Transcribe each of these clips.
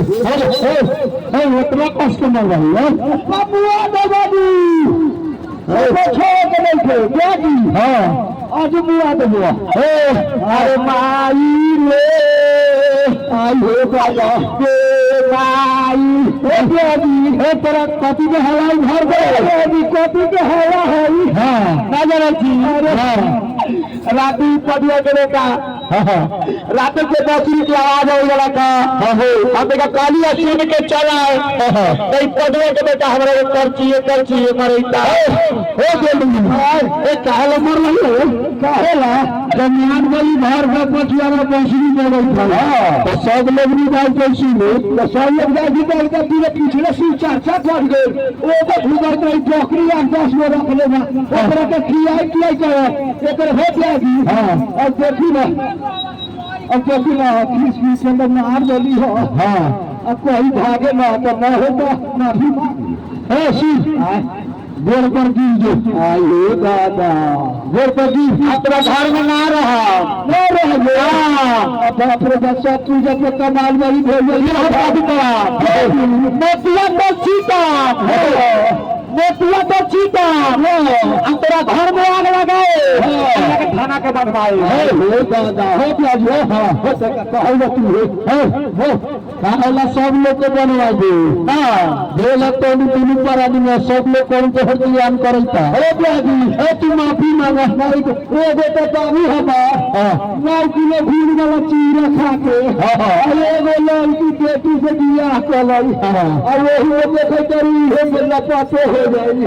उतना कस्टमर भाई बबुआ दे बाबू छोड़ के बैठे क्या जी हाँ आज बुआ दे बुआ अरे माई ले आई हो बाबा माई तेरा कॉपी के हवाई भर गए कॉपी के हवा है हाँ ना जाना राती पदिया के बेटा रात के 10 मिनट आवाज हो गया का हम देखा काली सुन के चला है पदिया के बेटा हमारे कर चाहिए मरेता हो गए काहे मर रही काहेला जमीन गली भर का पछुआ में पहुंचनी दे गई था तो सब लोग नहीं जाए कैसी में तो सब लोग जाए निकल के पूरे पिछले से चर्चा कर गए वो तो भूगर के टोकरी 10 में रख लेना ओकरा के खियाई करे एकर हो जाएगी हां और देखी ना किस के अंदर मार देली हो हां अब कोई भागे ना तो ना होता ना भी है सी गोड़ पर गिर जो आयो दादा गोड़ पर गिर अपना घर में ना रह गया बाप रे बच्चा तू जब कमाल वाली भेज मोतिया तो चीता तेरा घर में आग लगाए थाना के बनवाए हो दादा हो प्याज हो कहला सब लोग को बनवा दे ढोलक तो तीन पर आदमी सब लोग कौन तो हड़ताल करता हो प्याजी ए तू माफी मांगा नहीं तो ए बेटा बाबू हमार 9 किलो भीड़ वाला चीरा खा के एगो लड़की बेटी से बियाह करई और वही देखे करी हे मेरा पासे हो जाई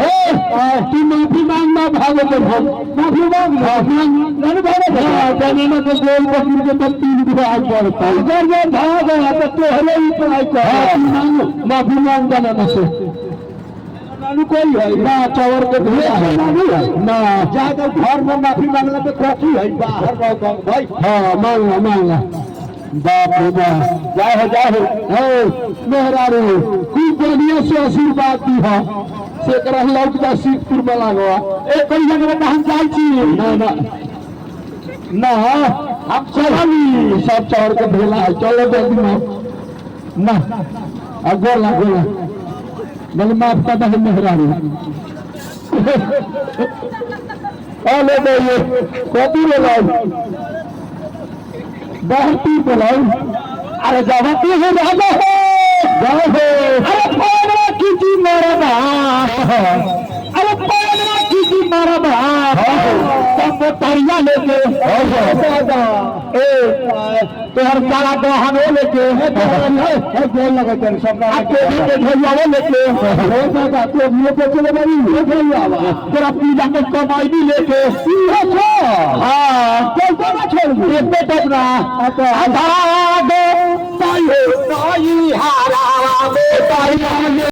तू माफी मांगना भागो तो माफी मांग नहीं भागो जाने में तो गोल पकड़ के तब 3 दिन आज पड़ता है भाग तो तोहरे ही पढ़ाई कर माफी मांग जाना से कोई है ना चौर के ना जाकर घर में माफी मांगना तो काफी है बाहर भाई हाँ मांगा बाप रे बाप जाओ मेहरा रे खूब बढ़िया से आशीर्वाद दी हो से कर लौट का सीखपुर में लागवा ए कोई जगह में हम जाई छी ना हम चली सब चौर के भेला है चलो जल्दी ना गोला बोले माफ करता है मेहरा रे ले दे कॉपी ले लो बहुत बोलाओ अरे जावती है राजा जाओ अरे कौन किसी मारा बा अरे कौन किसी मारा बा सब तरिया लेके दादा ए तोहर सारा गहन हो लेके है बोल लगे तेरे सब के भैया वो लेके हो दादा तो ये को चले बड़ी ये भैया तेरा पूजा के कमाई भी लेके हां कोई को ना छोड़ एक बेटा ना आधा दो ताई हारा बेटा